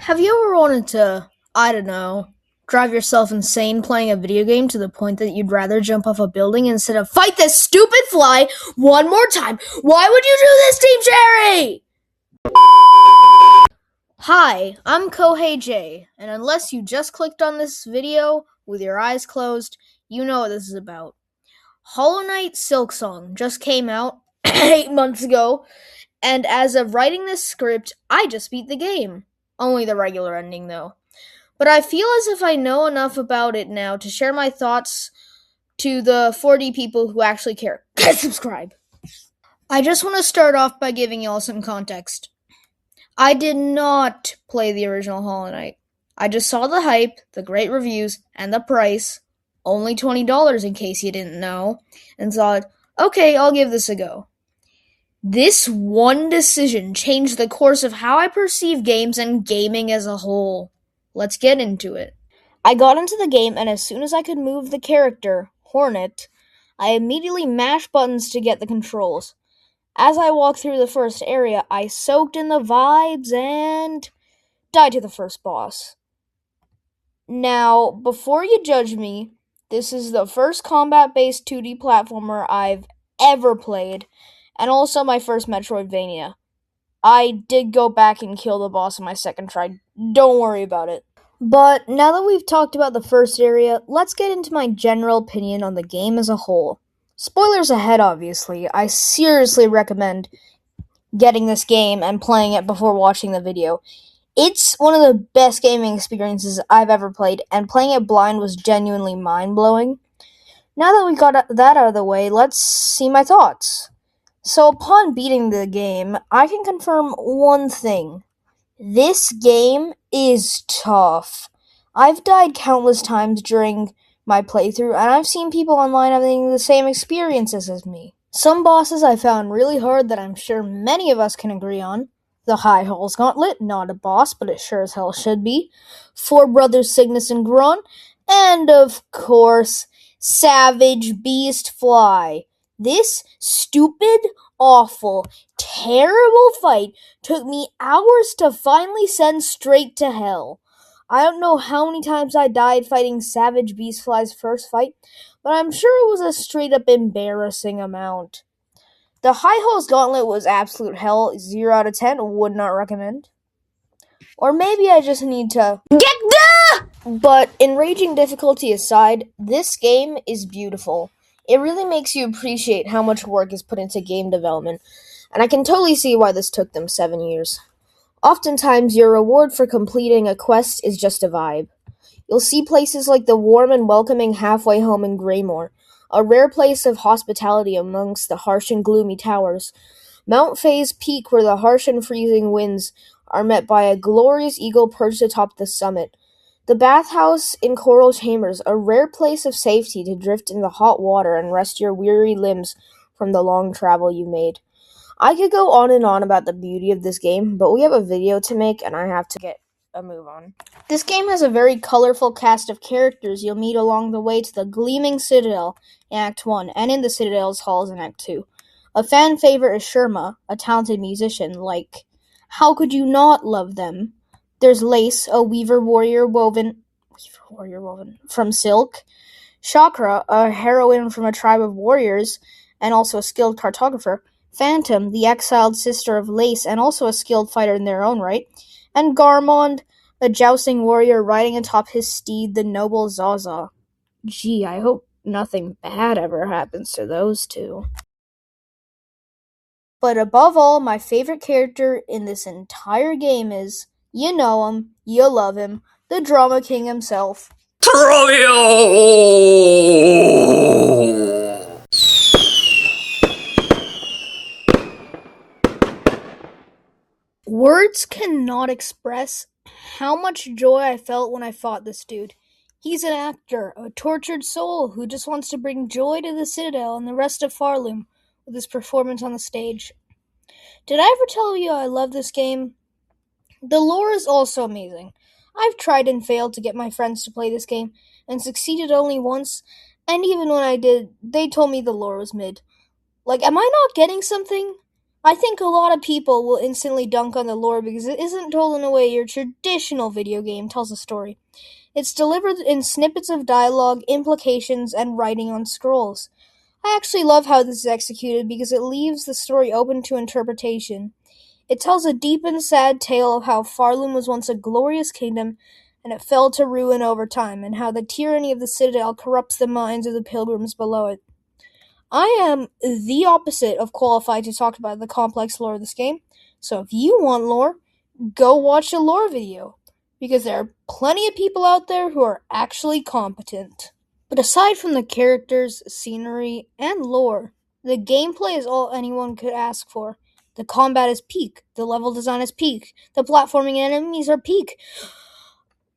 Have you ever wanted to, I don't know, drive yourself insane playing a video game to the point that you'd rather jump off a building instead of fight this stupid fly one more time? Why would you do this, Team Cherry? Hi, I'm Kohei J, and unless you just clicked on this video with your eyes closed, you know what this is about. Hollow Knight Silksong just came out 8 months ago, and as of writing this script, I just beat the game. Only the regular ending, though. But I feel as if I know enough about it now to share my thoughts to the 40 people who actually care. Subscribe. I just want to start off by giving y'all some context. I did not play the original Hollow Knight. I just saw the hype, the great reviews, and the price, only $20 in case you didn't know, and thought, okay, I'll give this a go. This one decision changed the course of how I perceive games and gaming as a whole. Let's get into it. I got into the game, and as soon as I could move the character, Hornet, I immediately mashed buttons to get the controls. As I walked through the first area, I soaked in the vibes and died to the first boss. Now, before you judge me, this is the first combat-based 2D platformer I've ever played, and also my first Metroidvania. I did go back and kill the boss on my second try. Don't worry about it. But now that we've talked about the first area, let's get into my general opinion on the game as a whole. Spoilers ahead, obviously. I seriously recommend getting this game and playing it before watching the video. It's one of the best gaming experiences I've ever played, and playing it blind was genuinely mind-blowing. Now that we got that out of the way, let's see my thoughts. So upon beating the game, I can confirm one thing. This game is tough. I've died countless times during my playthrough, and I've seen people online having the same experiences as me. Some bosses I found really hard that I'm sure many of us can agree on. The High Halls Gauntlet, not a boss, but it sure as hell should be. Four Brothers Cygnus and Gron, and of course, Savage Beast Fly. This stupid, awful, terrible fight took me hours to finally send straight to hell. I don't know how many times I died fighting Savage Beastfly's first fight, but I'm sure it was a straight-up embarrassing amount. The High Halls Gauntlet was absolute hell, 0 out of 10, would not recommend. Or maybe I just need to get the. But enraging difficulty aside, this game is beautiful. It really makes you appreciate how much work is put into game development, and I can totally see why this took them 7 years. Oftentimes, your reward for completing a quest is just a vibe. You'll see places like the warm and welcoming halfway home in Greymore, a rare place of hospitality amongst the harsh and gloomy towers. Mount Faye's Peak, where the harsh and freezing winds are met by a glorious eagle perched atop the summit. The bathhouse in Coral Chambers, a rare place of safety to drift in the hot water and rest your weary limbs from the long travel you made. I could go on and on about the beauty of this game, but we have a video to make and I have to get a move on. This game has a very colorful cast of characters you'll meet along the way to the Gleaming Citadel in Act 1 and in the Citadel's halls in Act 2. A fan favorite is Sherma, a talented musician. Like, how could you not love them? There's Lace, a weaver warrior woven from silk. Chakra, a heroine from a tribe of warriors and also a skilled cartographer. Phantom, the exiled sister of Lace and also a skilled fighter in their own right. And Garmond, a jousting warrior riding atop his steed, the noble Zaza. Gee, I hope nothing bad ever happens to those two. But above all, my favorite character in this entire game is, you know him, you love him, the Drama King himself. Words cannot express how much joy I felt when I fought this dude. He's an actor, a tortured soul who just wants to bring joy to the Citadel and the rest of Farloom with his performance on the stage. Did I ever tell you I love this game? The lore is also amazing. I've tried and failed to get my friends to play this game, and succeeded only once, and even when I did, they told me the lore was mid. Like, am I not getting something? I think a lot of people will instantly dunk on the lore because it isn't told in a way your traditional video game tells a story. It's delivered in snippets of dialogue, implications, and writing on scrolls. I actually love how this is executed because it leaves the story open to interpretation. It tells a deep and sad tale of how Farloom was once a glorious kingdom and it fell to ruin over time, and how the tyranny of the Citadel corrupts the minds of the pilgrims below it. I am the opposite of qualified to talk about the complex lore of this game, so if you want lore, go watch a lore video, because there are plenty of people out there who are actually competent. But aside from the characters, scenery, and lore, the gameplay is all anyone could ask for. The combat is peak, the level design is peak, the platforming enemies are peak.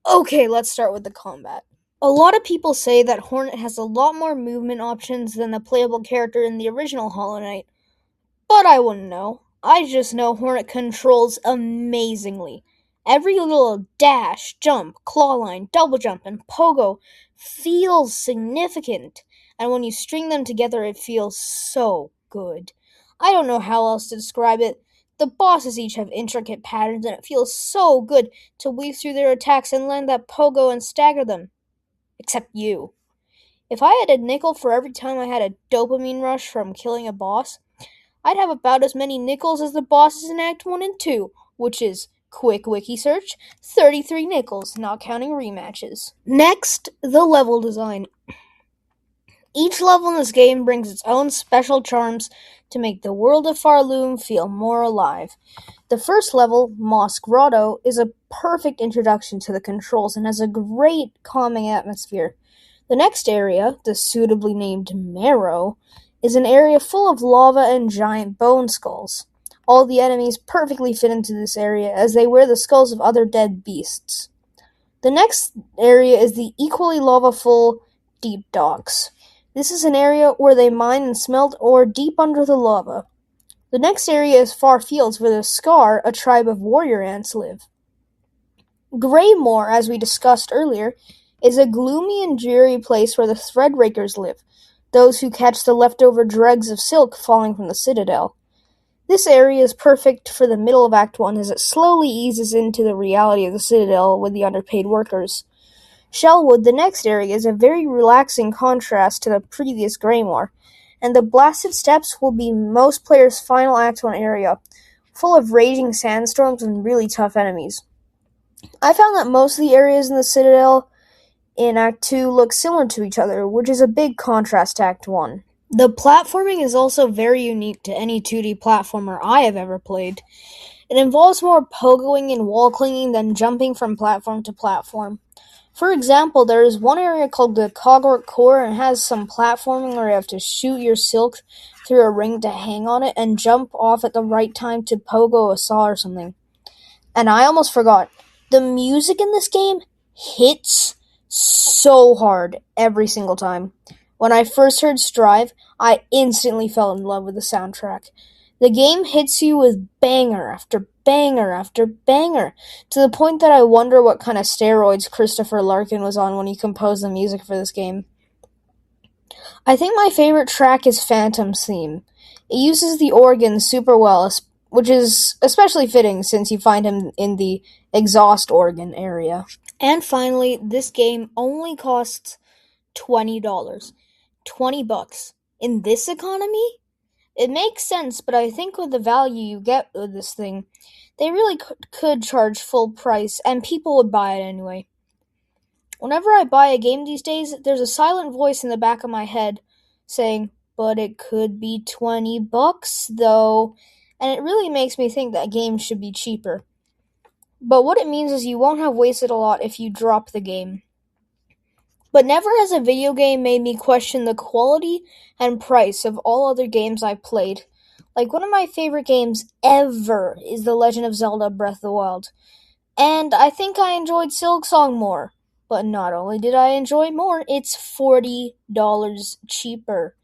Okay, let's start with the combat. A lot of people say that Hornet has a lot more movement options than the playable character in the original Hollow Knight, but I wouldn't know. I just know Hornet controls amazingly. Every little dash, jump, claw line, double jump, and pogo feels significant, and when you string them together, it feels so good. I don't know how else to describe it. The bosses each have intricate patterns, and it feels so good to weave through their attacks and land that pogo and stagger them. Except you. If I had a nickel for every time I had a dopamine rush from killing a boss, I'd have about as many nickels as the bosses in Act 1 and 2, which is, quick wiki search, 33 nickels, not counting rematches. Next, the level design. Each level in this game brings its own special charms to make the world of Farloom feel more alive. The first level, Moss Grotto, is a perfect introduction to the controls and has a great calming atmosphere. The next area, the suitably named Marrow, is an area full of lava and giant bone skulls. All the enemies perfectly fit into this area as they wear the skulls of other dead beasts. The next area is the equally lava-full Deep Docks. This is an area where they mine and smelt ore deep under the lava. The next area is Far Fields, where the Scar, a tribe of warrior ants, live. Greymoor, as we discussed earlier, is a gloomy and dreary place where the Threadrakers live, those who catch the leftover dregs of silk falling from the Citadel. This area is perfect for the middle of Act 1 as it slowly eases into the reality of the Citadel with the underpaid workers. Shellwood, the next area, is a very relaxing contrast to the previous Greymoor, and the Blasted Steppes will be most players' final Act 1 area, full of raging sandstorms and really tough enemies. I found that most of the areas in the Citadel in Act 2 look similar to each other, which is a big contrast to Act 1. The platforming is also very unique to any 2D platformer I have ever played. It involves more pogoing and wall clinging than jumping from platform to platform. For example, there is one area called the Cogwort Core and has some platforming where you have to shoot your silk through a ring to hang on it and jump off at the right time to pogo a saw or something. And I almost forgot, the music in this game hits so hard every single time. When I first heard Strive, I instantly fell in love with the soundtrack. The game hits you with banger after banger after banger, to the point that I wonder what kind of steroids Christopher Larkin was on when he composed the music for this game. I think my favorite track is Phantom's theme. It uses the organ super well, which is especially fitting since you find him in the exhaust organ area. And finally, this game only costs $20. $20. In this economy? It makes sense, but I think with the value you get with this thing, they really could charge full price, and people would buy it anyway. Whenever I buy a game these days, there's a silent voice in the back of my head saying, but it could be $20 though, and it really makes me think that games should be cheaper. But what it means is you won't have wasted a lot if you drop the game. But never has a video game made me question the quality and price of all other games I've played. Like, one of my favorite games ever is The Legend of Zelda Breath of the Wild. And I think I enjoyed Silksong more. But not only did I enjoy more, it's $40 cheaper.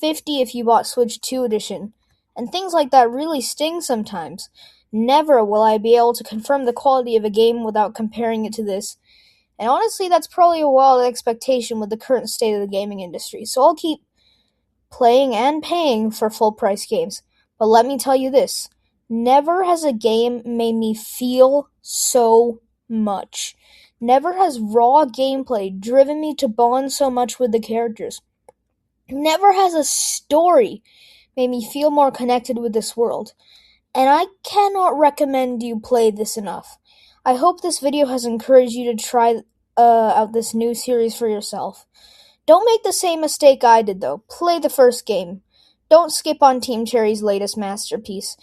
$50 if you bought Switch 2 edition. And things like that really sting sometimes. Never will I be able to confirm the quality of a game without comparing it to this. And honestly, that's probably a wild expectation with the current state of the gaming industry. So I'll keep playing and paying for full-price games. But let me tell you this, never has a game made me feel so much. Never has raw gameplay driven me to bond so much with the characters. Never has a story made me feel more connected with this world. And I cannot recommend you play this enough. I hope this video has encouraged you to try out this new series for yourself. Don't make the same mistake I did though. Play the first game. Don't skip on Team Cherry's latest masterpiece.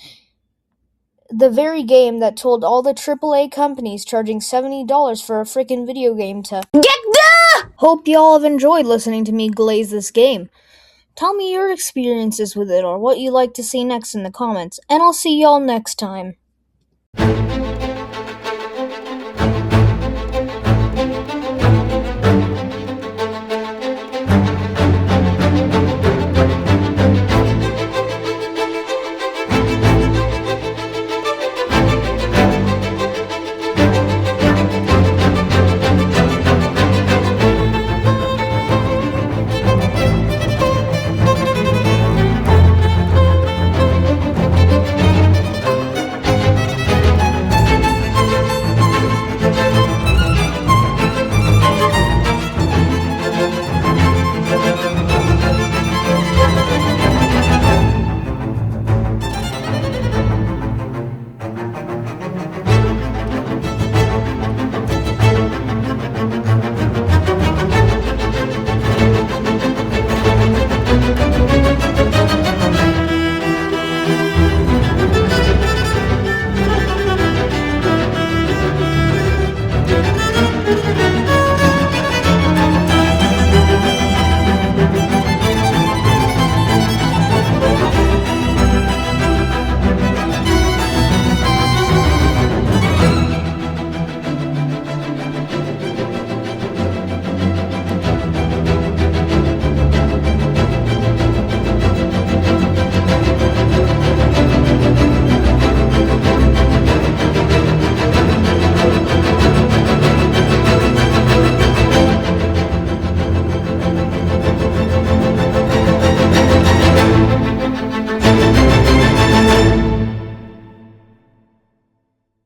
The very game that told all the AAA companies charging $70 for a freaking video game to get the. Hope y'all have enjoyed listening to me glaze this game. Tell me your experiences with it or what you'd like to see next in the comments, and I'll see y'all next time.